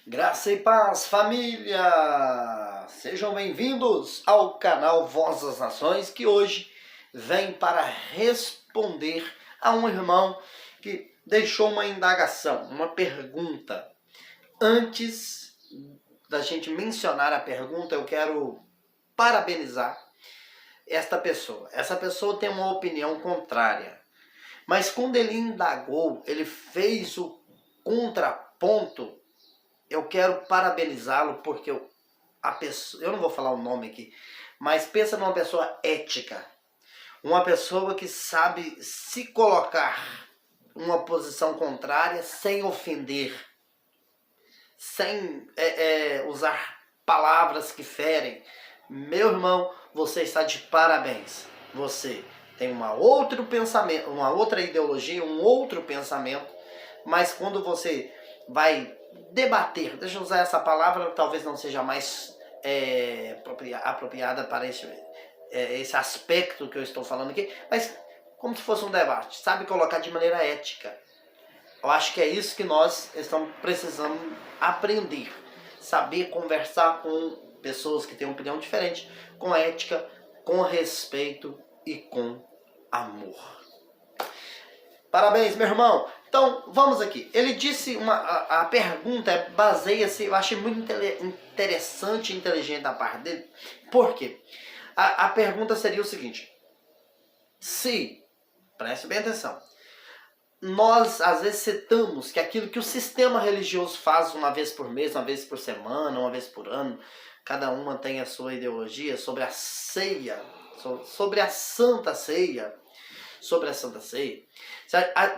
Graça e paz, família! Sejam bem-vindos ao canal Voz das Nações, que hoje vem para responder a um irmão que deixou uma indagação, uma pergunta. Antes da gente mencionar a pergunta, eu quero parabenizar esta pessoa. Essa pessoa tem uma opinião contrária, mas quando ele indagou, ele fez o contraponto. Eu quero parabenizá-lo porque a pessoa, eu não vou falar o nome aqui, mas pensa numa pessoa ética, uma pessoa que sabe se colocar numa posição contrária sem ofender, sem usar palavras que ferem. Meu irmão, você está de parabéns. Você tem uma outro pensamento, uma outra ideologia, um outro pensamento, mas quando você vai debater, deixa eu usar essa palavra, talvez não seja mais apropriada para esse aspecto que eu estou falando aqui, mas como se fosse um debate, sabe colocar de maneira ética. Eu acho que é isso que nós estamos precisando aprender, saber conversar com pessoas que têm uma opinião diferente, com ética, com respeito e com amor. Parabéns, meu irmão. Então, vamos aqui. Ele disse, a pergunta baseia-se, eu achei muito interessante e inteligente da parte dele. Por quê? A pergunta seria o seguinte. Preste bem atenção, nós às vezes citamos que aquilo que o sistema religioso faz uma vez por mês, uma vez por semana, uma vez por ano, cada uma tem a sua ideologia sobre a ceia, sobre a Santa Ceia,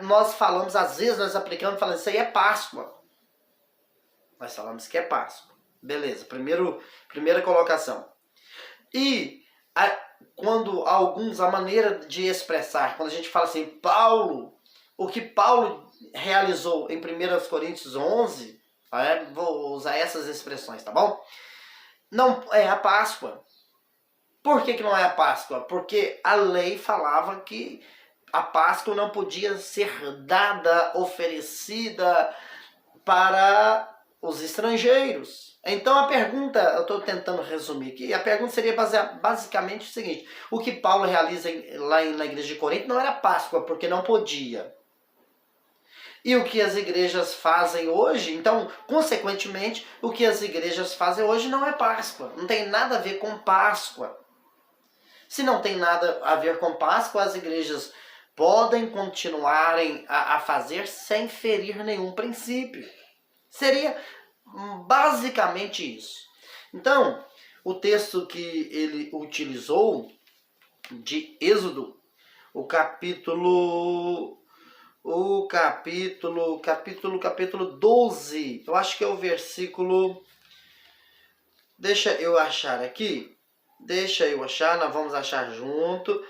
nós falamos, às vezes nós aplicamos, falando, isso aí é Páscoa. Nós falamos que é Páscoa. Beleza, primeira colocação. E quando a maneira de expressar, quando a gente fala assim, o que Paulo realizou em 1 Coríntios 11, vou usar essas expressões, tá bom? Não é a Páscoa. Por que não é a Páscoa? Porque a lei falava que a Páscoa não podia ser dada, oferecida para os estrangeiros. Então a pergunta, eu estou tentando resumir aqui, a pergunta seria basicamente o seguinte: o que Paulo realiza lá na igreja de Corinto não era Páscoa, porque não podia. E o que as igrejas fazem hoje, então, consequentemente, o que as igrejas fazem hoje não é Páscoa, não tem nada a ver com Páscoa. Se não tem nada a ver com Páscoa, as igrejas podem continuarem a fazer sem ferir nenhum princípio. Seria basicamente isso. Então, o texto que ele utilizou de Êxodo, o capítulo 12, eu acho que é o versículo, deixa eu achar aqui, nós vamos achar junto,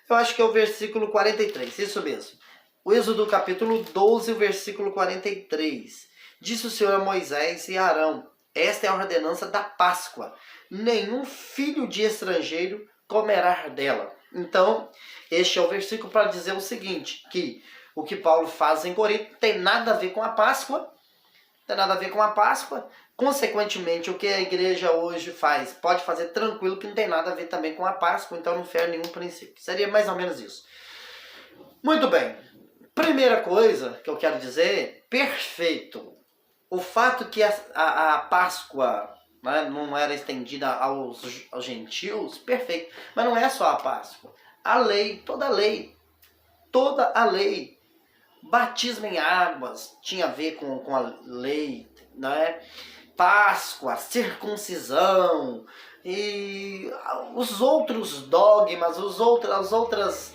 eu acho que é o versículo 43, isso mesmo. O Êxodo capítulo 12, o versículo 43. Disse o Senhor a Moisés e a Arão, esta é a ordenança da Páscoa, nenhum filho de estrangeiro comerá dela. Então, este é o versículo para dizer o seguinte, que o que Paulo faz em Corinto tem nada a ver com a Páscoa, consequentemente o que a igreja hoje faz, pode fazer tranquilo que não tem nada a ver também com a Páscoa, então não fere nenhum princípio. Seria mais ou menos isso. Muito bem, primeira coisa que eu quero dizer, perfeito. O fato que a Páscoa, né, não era estendida aos gentios, perfeito. Mas não é só a Páscoa. A lei, toda a lei, batismo em águas tinha a ver com a lei, né? Páscoa, circuncisão e os outros dogmas, as outras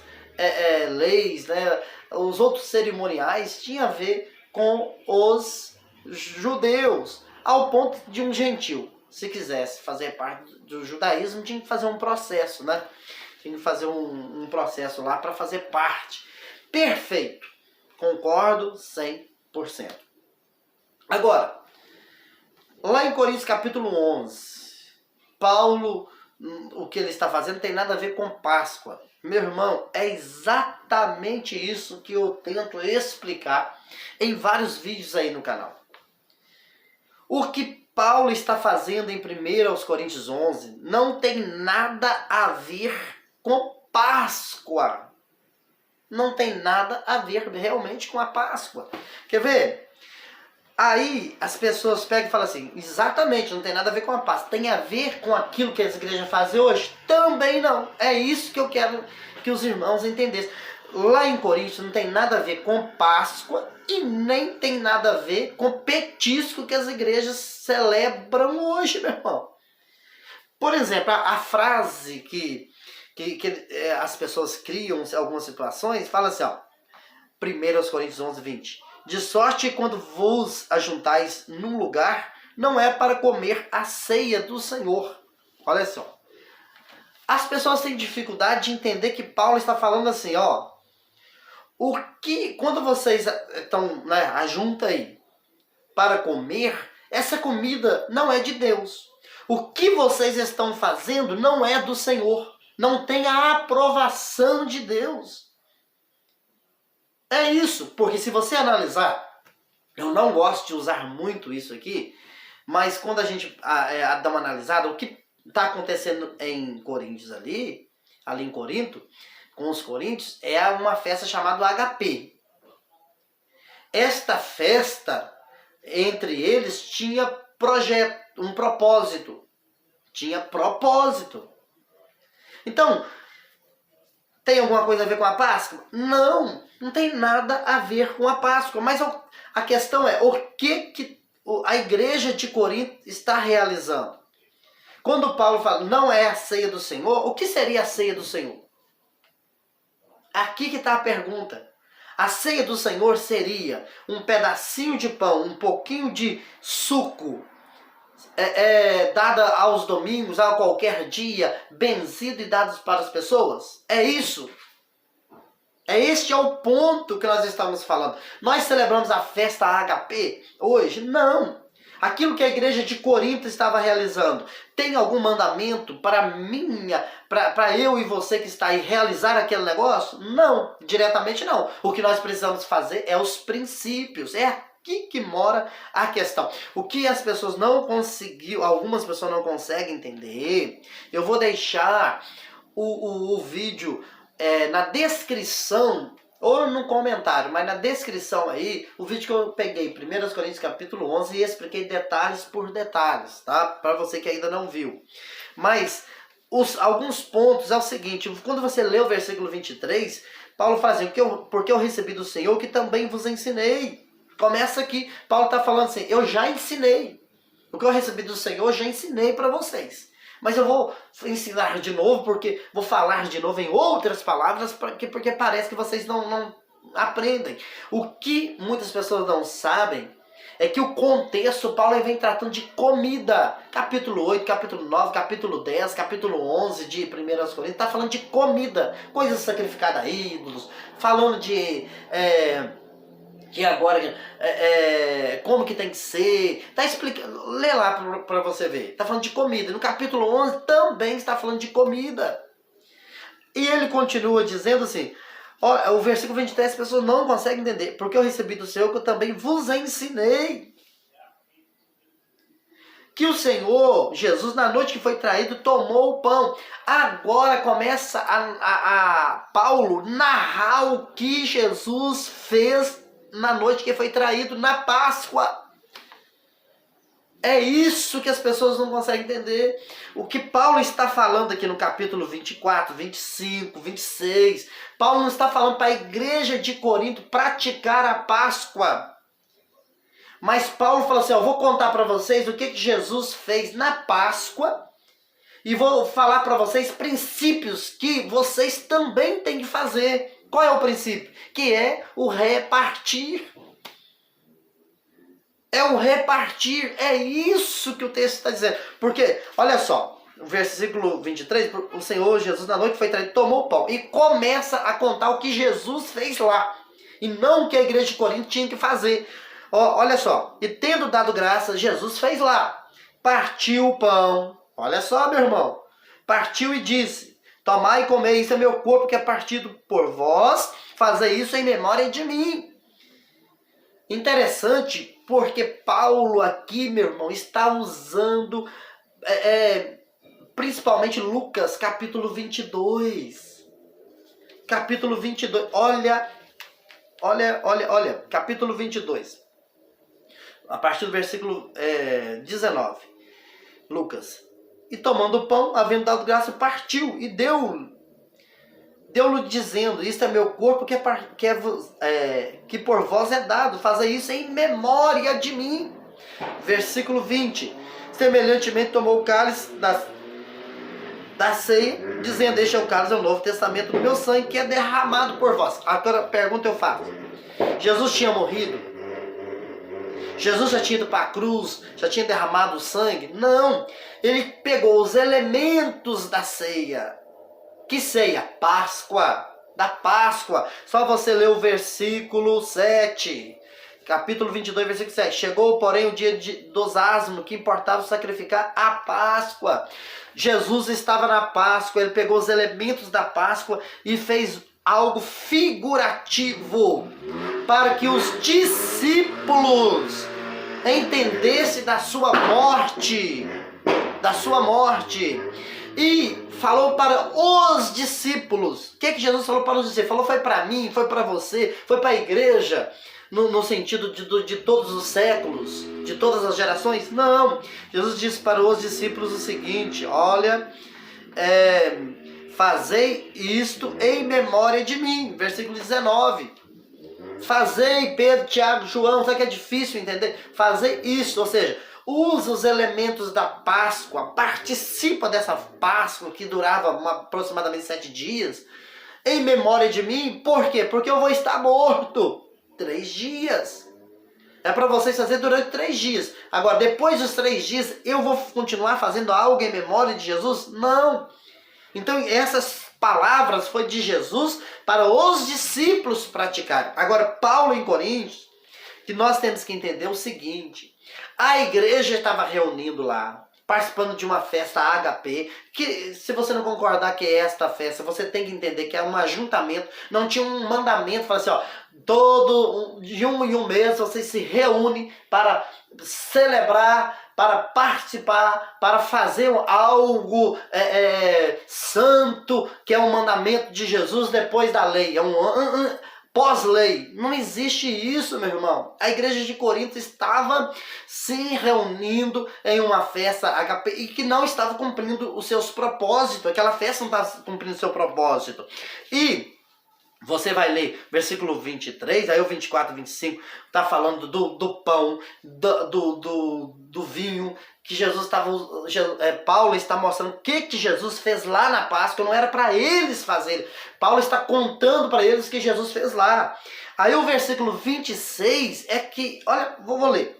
leis, né? Os outros cerimoniais tinham a ver com os judeus, ao ponto de um gentil, se quisesse fazer parte do judaísmo, tinha que fazer um processo, né? Tinha que fazer um processo lá para fazer parte. Perfeito, concordo 100%. Agora, lá em Coríntios capítulo 11, Paulo, o que ele está fazendo tem nada a ver com Páscoa. Meu irmão, é exatamente isso que eu tento explicar em vários vídeos aí no canal. O que Paulo está fazendo em 1 Coríntios 11 não tem nada a ver com Páscoa. Não tem nada a ver realmente com a Páscoa. Quer ver? Aí as pessoas pegam e falam assim, exatamente, não tem nada a ver com a Páscoa. Tem a ver com aquilo que as igrejas fazem hoje? Também não. É isso que eu quero que os irmãos entendessem. Lá em Coríntios não tem nada a ver com Páscoa e nem tem nada a ver com petisco que as igrejas celebram hoje, meu irmão. Por exemplo, a frase que as pessoas criam em algumas situações, fala assim, ó, 1 Coríntios 11, 20. De sorte que quando vos ajuntais num lugar, não é para comer a ceia do Senhor. Olha só. As pessoas têm dificuldade de entender que Paulo está falando assim, ó, quando vocês estão, né, ajunta aí para comer, essa comida não é de Deus. O que vocês estão fazendo não é do Senhor. Não tem a aprovação de Deus. É isso, porque se você analisar, eu não gosto de usar muito isso aqui, mas quando a gente dá uma analisada, o que está acontecendo em Coríntios ali em Corinto, com os coríntios, é uma festa chamada HP. Esta festa, entre eles, tinha um propósito. Tinha propósito. Então, tem alguma coisa a ver com a Páscoa? Não, não tem nada a ver com a Páscoa. Mas a questão é, o que a igreja de Corinto está realizando? Quando Paulo fala, não é a ceia do Senhor, o que seria a ceia do Senhor? Aqui que está a pergunta. A ceia do Senhor seria um pedacinho de pão, um pouquinho de suco, dada aos domingos, a qualquer dia, benzido e dados para as pessoas? É isso? Este é o ponto que nós estamos falando. Nós celebramos a festa HP hoje? Não. Aquilo que a igreja de Corinto estava realizando, tem algum mandamento para eu e você que está aí realizar aquele negócio? Não, diretamente não. O que nós precisamos fazer é os princípios, é aqui que mora a questão. O que as pessoas não conseguiram, algumas pessoas não conseguem entender, eu vou deixar o vídeo na descrição, ou no comentário, mas na descrição aí, o vídeo que eu peguei, 1 Coríntios capítulo 11, e expliquei detalhes por detalhes, tá? Para você que ainda não viu. Mas alguns pontos é o seguinte, quando você lê o versículo 23, Paulo fala assim, porque eu recebi do Senhor que também vos ensinei. Começa aqui, Paulo está falando assim, eu já ensinei. O que eu recebi do Senhor, eu já ensinei para vocês. Mas eu vou ensinar de novo, porque vou falar de novo em outras palavras, porque parece que vocês não aprendem. O que muitas pessoas não sabem é que o contexto, Paulo vem tratando de comida. Capítulo 8, capítulo 9, capítulo 10, capítulo 11 de 1 Coríntios, está falando de comida. Coisas sacrificadas a ídolos, falando de... que agora, como que tem que ser, tá explicando, lê lá para você ver, tá falando de comida, no capítulo 11 também está falando de comida, e ele continua dizendo assim, ó, o versículo 23, as pessoas não conseguem entender, porque eu recebi do Senhor que eu também vos ensinei, que o Senhor, Jesus, na noite que foi traído, tomou o pão. Agora começa a Paulo narrar o que Jesus fez na noite que foi traído, na Páscoa. É isso que as pessoas não conseguem entender. O que Paulo está falando aqui no capítulo 24, 25, 26, Paulo não está falando para a igreja de Corinto praticar a Páscoa. Mas Paulo fala assim, ó, vou contar para vocês o que Jesus fez na Páscoa e vou falar para vocês princípios que vocês também têm que fazer. Qual é o princípio? Que é o repartir. É o repartir. É isso que o texto está dizendo. Porque, olha só, o versículo 23, o Senhor Jesus na noite foi traído, tomou o pão. E começa a contar o que Jesus fez lá. E não o que a igreja de Corinto tinha que fazer. Olha só, e tendo dado graças, Jesus fez lá. Partiu o pão. Olha só, meu irmão. Partiu e disse, tomai e comei, isso é meu corpo que é partido por vós, fazei isso em memória de mim. Interessante Porque Paulo aqui, meu irmão, está usando principalmente Lucas capítulo 22. Capítulo 22, olha, capítulo 22. A partir do versículo 19. Lucas. E tomando o pão, havendo dado graça, partiu e deu-lhe dizendo, isto é meu corpo que por vós é dado, fazei isso em memória de mim. Versículo 20. Semelhantemente tomou o cálice da ceia, dizendo, este é o cálice do Novo Testamento do meu sangue, que é derramado por vós. Agora, pergunta eu faço. Jesus tinha morrido? Jesus já tinha ido para a cruz? Já tinha derramado o sangue? Não. Ele pegou os elementos da ceia. Que ceia? Páscoa. Da Páscoa. Só você ler o versículo 7. Capítulo 22, versículo 7. Chegou, porém, o dia dos asmos, que importava sacrificar a Páscoa. Jesus estava na Páscoa, ele pegou os elementos da Páscoa e fez algo figurativo para que os discípulos entendessem da sua morte. E falou para os discípulos. O que Jesus falou para os discípulos? Falou, foi para mim, foi para você, foi para a igreja, no sentido de todos os séculos, de todas as gerações? Não. Jesus disse para os discípulos o seguinte, olha, fazei isto em memória de mim. Versículo 19. Fazei, Pedro, Tiago, João, sabe que é difícil entender? Fazei isso, ou seja, usa os elementos da Páscoa, participa dessa Páscoa que durava aproximadamente 7 dias, em memória de mim. Por quê? Porque eu vou estar morto 3 dias. É para vocês fazer durante 3 dias. Agora, depois dos 3 dias, eu vou continuar fazendo algo em memória de Jesus? Não. Então, essas palavras foi de Jesus para os discípulos praticarem. Agora, Paulo em Coríntios, que nós temos que entender o seguinte: a igreja estava reunindo lá, participando de uma festa HP, que se você não concordar que é esta festa, você tem que entender que é um ajuntamento, não tinha um mandamento, fala assim, ó, de um em um mês vocês se reúnem para celebrar, para participar, para fazer algo santo, que é um mandamento de Jesus depois da lei, é um pós-lei. Não existe isso, meu irmão. A igreja de Corinto estava se reunindo em uma festa HP e que não estava cumprindo os seus propósitos. Aquela festa não estava cumprindo o seu propósito. E você vai ler versículo 23, aí o 24 e 25, está falando do pão, do vinho, que Jesus estava... Paulo está mostrando o que Jesus fez lá na Páscoa, não era para eles fazerem. Paulo está contando para eles o que Jesus fez lá. Aí o versículo 26 é que, olha, vou ler.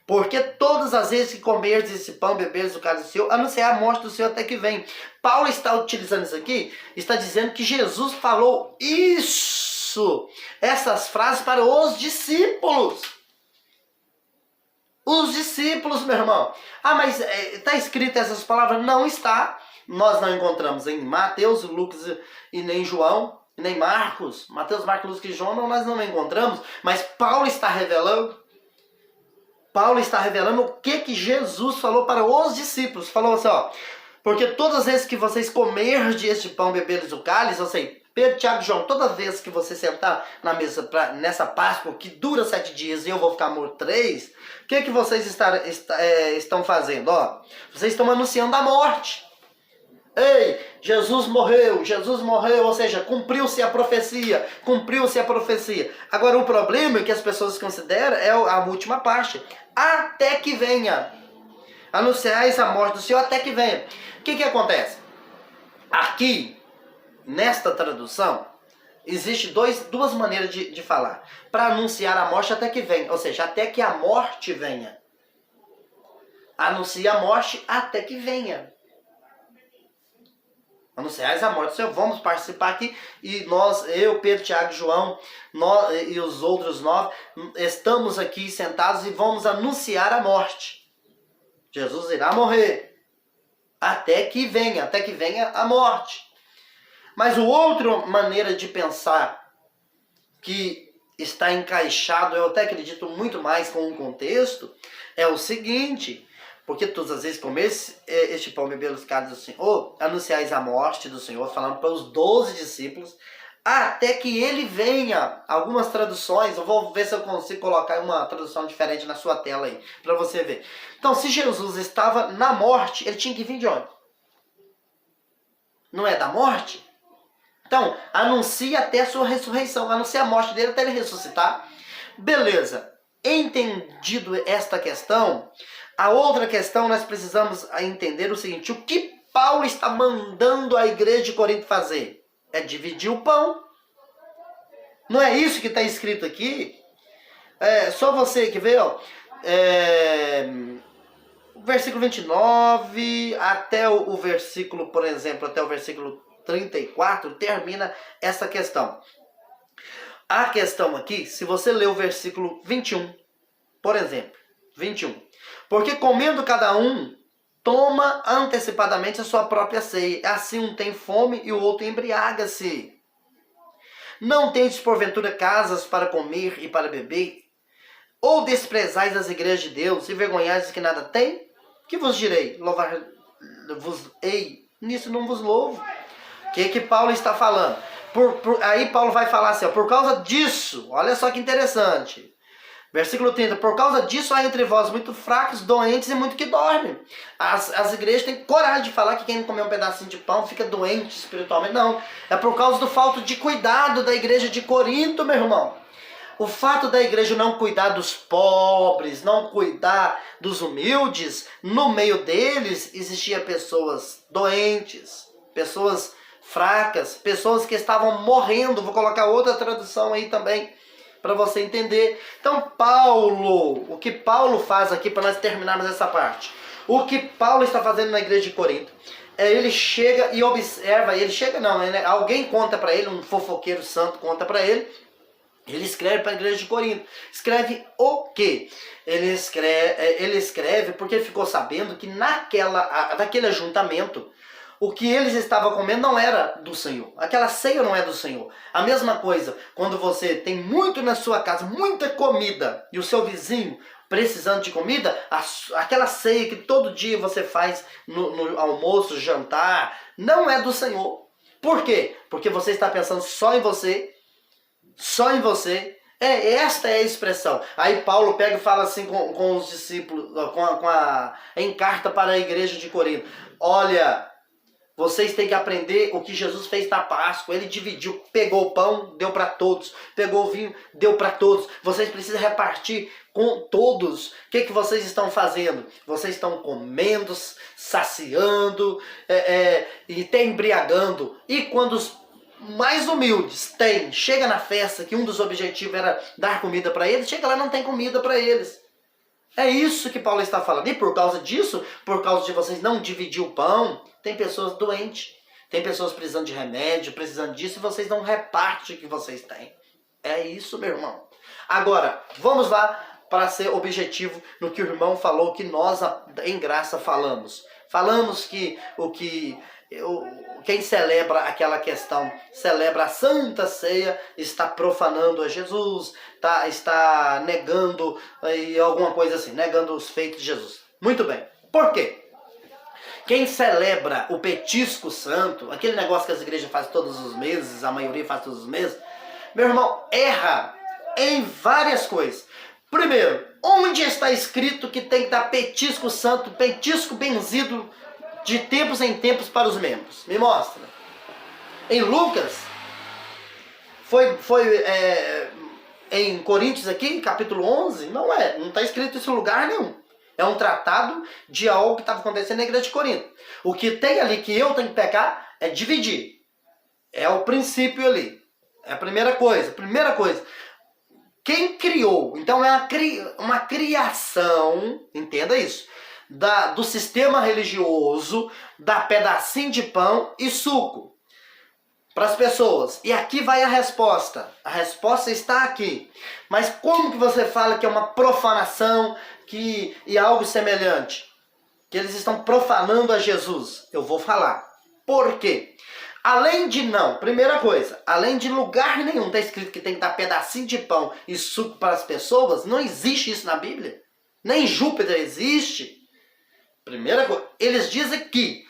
Porque todas as vezes que comerdes esse pão, beberdes o cálice do Senhor, anunciar a morte do Senhor até que vem. Paulo está utilizando isso aqui, está dizendo que Jesus falou essas frases para os discípulos. Os discípulos, meu irmão. Ah, mas está escrito essas palavras? Não está. Nós não encontramos em Mateus, Lucas e nem João, nem Marcos. Mateus, Marcos, Lucas e João nós não encontramos. Mas Paulo está revelando. Paulo está revelando o que Jesus falou para os discípulos. Falou assim, ó, porque todas as vezes que vocês comerdes este pão, beberdes o cálice, ou seja, Pedro, Tiago e João, toda vez que você sentar na mesa nessa Páscoa, que dura 7 dias e eu vou ficar morto 3, o que vocês estão fazendo? Ó, vocês estão anunciando a morte. Ei, Jesus morreu, ou seja, cumpriu-se a profecia. Agora o problema que as pessoas consideram é a última parte. Até que venha. Anunciais a morte do Senhor até que venha. O que acontece? Aqui, nesta tradução, existe duas maneiras de falar. Para anunciar a morte até que venha, ou seja, até que a morte venha. Anuncia a morte até que venha. Anunciais a morte do Senhor, vamos participar aqui, e eu, Pedro, Tiago e João, e os outros 9, estamos aqui sentados e vamos anunciar a morte. Jesus irá morrer, até que venha a morte. Mas a outra maneira de pensar que está encaixado, eu até acredito muito mais com o contexto, é o seguinte, porque todas as vezes como este pão beber os cálices do Senhor, anunciais a morte do Senhor, falando para os 12 discípulos, até que ele venha. Algumas traduções, eu vou ver se eu consigo colocar uma tradução diferente na sua tela aí, para você ver. Então, se Jesus estava na morte, ele tinha que vir de onde? Não é da morte? Então, anuncia até a sua ressurreição, anuncia a morte dele até ele ressuscitar. Beleza. Entendido esta questão, a outra questão nós precisamos entender o seguinte, o que Paulo está mandando a igreja de Corinto fazer? É dividir o pão. Não é isso que está escrito aqui? É só você que vê, ó. O versículo 29 até o versículo, por exemplo, até o versículo 34, termina essa questão. A questão aqui, se você ler o versículo 21, por exemplo, 21. Porque comendo cada um, toma antecipadamente a sua própria ceia. Assim um tem fome e o outro embriaga-se. Não tendes porventura casas para comer e para beber? Ou desprezais as igrejas de Deus e vergonhais que nada tem? Que vos direi? Louvar-vos-ei? Nisso não vos louvo. O que Paulo está falando? Aí Paulo vai falar assim, ó, por causa disso, olha só que interessante. Versículo 30, por causa disso há entre vós muito fracos, doentes e muito que dormem. As igrejas têm coragem de falar que quem não comer um pedacinho de pão fica doente espiritualmente. Não, é por causa do falta de cuidado da igreja de Corinto, meu irmão. O fato da igreja não cuidar dos pobres, não cuidar dos humildes, no meio deles existiam pessoas doentes, pessoas fracas, pessoas que estavam morrendo. Vou colocar outra tradução aí também, para você entender. Então Paulo, o que Paulo faz aqui, para nós terminarmos essa parte, o que Paulo está fazendo na igreja de Corinto, ele chega e observa, alguém conta para ele, um fofoqueiro santo conta para ele, ele escreve para a igreja de Corinto. Escreve o quê? Ele escreve porque ele ficou sabendo que naquele ajuntamento, o que eles estavam comendo não era do Senhor. Aquela ceia não é do Senhor. A mesma coisa, quando você tem muito na sua casa, muita comida, e o seu vizinho precisando de comida, aquela ceia que todo dia você faz no almoço, jantar, não é do Senhor. Por quê? Porque você está pensando só em você, só em você. Esta é a expressão. Aí Paulo pega e fala assim com os discípulos, em carta para a igreja de Corinto. Olha, vocês têm que aprender o que Jesus fez na Páscoa. Ele dividiu, pegou o pão, deu para todos. Pegou o vinho, deu para todos. Vocês precisam repartir com todos. O que vocês estão fazendo? Vocês estão comendo, saciando e até embriagando. E quando os mais humildes chega na festa, que um dos objetivos era dar comida para eles, chega lá e não tem comida para eles. É isso que Paulo está falando. E por causa disso, por causa de vocês não dividir o pão, tem pessoas doentes, tem pessoas precisando de remédio, precisando disso, e vocês não repartem o que vocês têm. É isso, meu irmão. Agora, vamos lá para ser objetivo no que o irmão falou, que nós em graça falamos. Falamos que quem celebra aquela questão, celebra a Santa Ceia, está profanando a Jesus, está negando alguma coisa assim, negando os feitos de Jesus. Muito bem. Por quê? Quem celebra o petisco santo, aquele negócio que as igrejas fazem todos os meses, a maioria faz todos os meses, meu irmão, erra em várias coisas. Primeiro, onde está escrito que tem que dar petisco santo, petisco benzido, de tempos em tempos para os membros? Me mostra. Em Lucas, em Coríntios aqui, capítulo 11, não está escrito isso em lugar nenhum. É um tratado de algo que estava acontecendo na igreja de Corinto. O que tem ali que eu tenho que pecar é dividir. É o princípio ali. É a primeira coisa. Quem criou? Então é uma criação, entenda isso, do sistema religioso, da pedacinho de pão e suco para as pessoas. E aqui vai a resposta. A resposta está aqui. Mas como que você fala que é uma profanação e algo semelhante? Que eles estão profanando a Jesus? Eu vou falar. Por quê? Primeira coisa, além de lugar nenhum está escrito que tem que dar pedacinho de pão e suco para as pessoas, não existe isso na Bíblia. Nem Júpiter existe. Primeira coisa, eles dizem que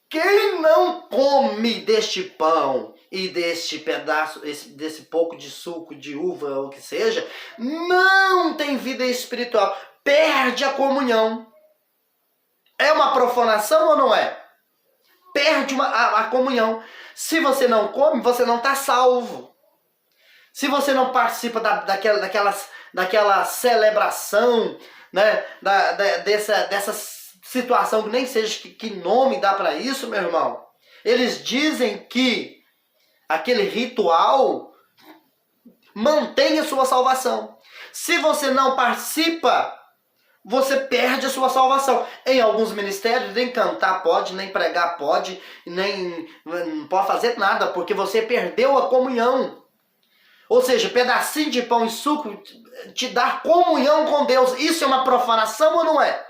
quem não come deste pão e deste pedaço, desse pouco de suco de uva ou o que seja, não tem vida espiritual, perde a comunhão. É uma profanação ou não é? Perde a comunhão. Se você não come, você não está salvo. Se você não participa daquela celebração, né, dessa situação que nem seja que nome dá para isso, meu irmão. Eles dizem que aquele ritual mantém a sua salvação. Se você não participa, você perde a sua salvação. Em alguns ministérios, nem cantar pode, nem pregar pode, nem não pode fazer nada, porque você perdeu a comunhão. Ou seja, pedacinho de pão e suco te dá comunhão com Deus. Isso é uma profanação ou não é?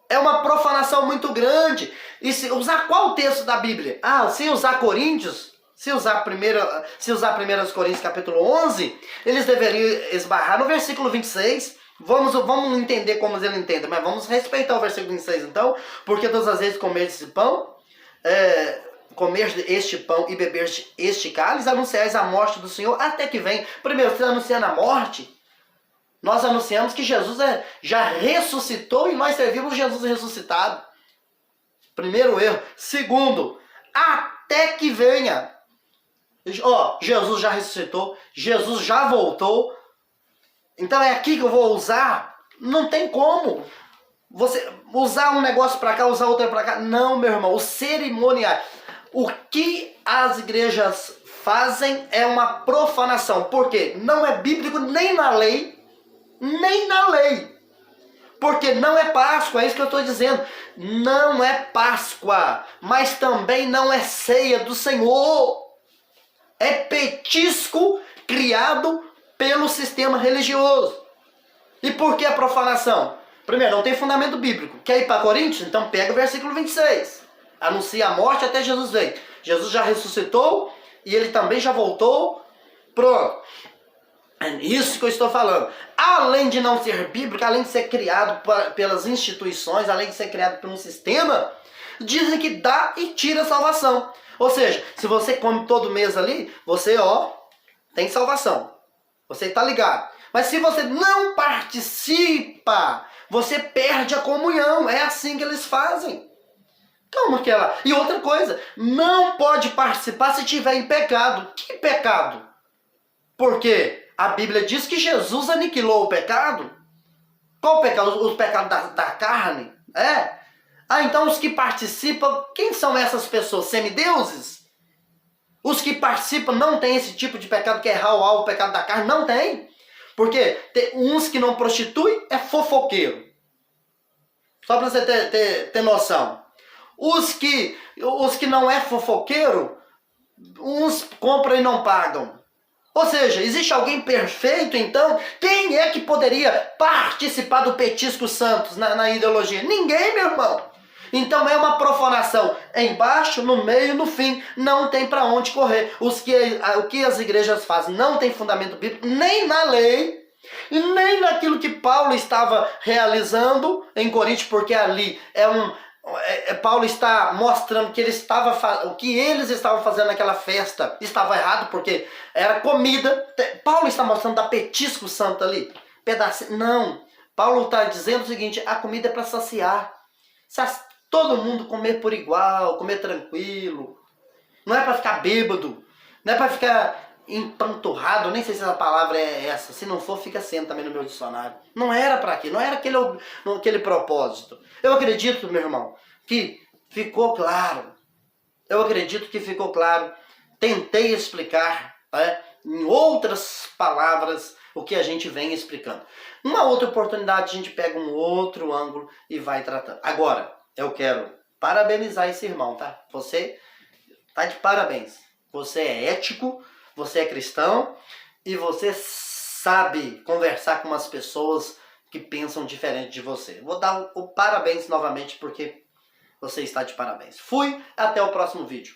É uma profanação muito grande. E se usar qual texto da Bíblia? Se usar Coríntios, se usar 1 Coríntios capítulo 11, eles deveriam esbarrar no versículo 26. Vamos entender como ele entende, mas vamos respeitar o versículo 26 então, porque todas as vezes comer este pão, e beber este cálice, anunciais a morte do Senhor até que vem. Primeiro, você anunciando a morte, nós anunciamos que Jesus já ressuscitou e nós servimos Jesus ressuscitado. Primeiro erro. Segundo, até que venha. Jesus já ressuscitou, Jesus já voltou. Então é aqui que eu vou usar? Não tem como. Você usar um negócio para cá, usar outro para cá. Não, meu irmão. O cerimonial. O que as igrejas fazem é uma profanação. Por quê? Não é bíblico nem na lei. Nem na lei. Porque não é Páscoa, é isso que eu estou dizendo. Não é Páscoa, mas também não é ceia do Senhor. É petisco criado pelo sistema religioso. E por que a profanação? Primeiro, não tem fundamento bíblico. Quer ir para Coríntios? Então pega o versículo 26. Anuncia a morte até Jesus vir. Jesus já ressuscitou e ele também já voltou. Pronto. É isso que eu estou falando. Além de não ser bíblico, além de ser criado pelas instituições, além de ser criado por um sistema, dizem que dá e tira a salvação. Ou seja, se você come todo mês ali, você tem salvação. Você está ligado. Mas se você não participa, você perde a comunhão. É assim que eles fazem. Calma que ela. E outra coisa, não pode participar se tiver em pecado. Que pecado? Porque a Bíblia diz que Jesus aniquilou o pecado. Qual o pecado? Os pecados da carne? Então os que participam, quem são essas pessoas? Semideuses? Os que participam não têm esse tipo de pecado que é errar o pecado da carne? Não tem. Porque tem uns que não prostituem é fofoqueiro. Só para você ter noção. Os que não é fofoqueiro, uns compram e não pagam. Ou seja, existe alguém perfeito, então? Quem é que poderia participar do petisco santos na ideologia? Ninguém, meu irmão. Então é uma profanação. Embaixo, no meio, no fim. Não tem para onde correr. O que as igrejas fazem não tem fundamento bíblico, nem na lei, e nem naquilo que Paulo estava realizando em Coríntios, porque ali Paulo está mostrando que o que eles estavam fazendo naquela festa estava errado, porque era comida. Paulo está mostrando da petisco santo ali. Pedacinho. Não. Paulo está dizendo o seguinte, a comida é para saciar. Todo mundo comer por igual, comer tranquilo. Não é para ficar bêbado. Não é para ficar empanturrado. Nem sei se a palavra é essa. Se não for, fica sendo também no meu dicionário. Não era para aquilo. Não era aquele propósito. Eu acredito, meu irmão, que ficou claro. Eu acredito que ficou claro. Tentei explicar, em outras palavras, o que a gente vem explicando. Uma outra oportunidade, a gente pega um outro ângulo e vai tratando. Agora, eu quero parabenizar esse irmão, tá? Você tá de parabéns. Você é ético, você é cristão e você sabe conversar com umas pessoas que pensam diferente de você. Vou dar o parabéns novamente porque você está de parabéns. Fui, até o próximo vídeo.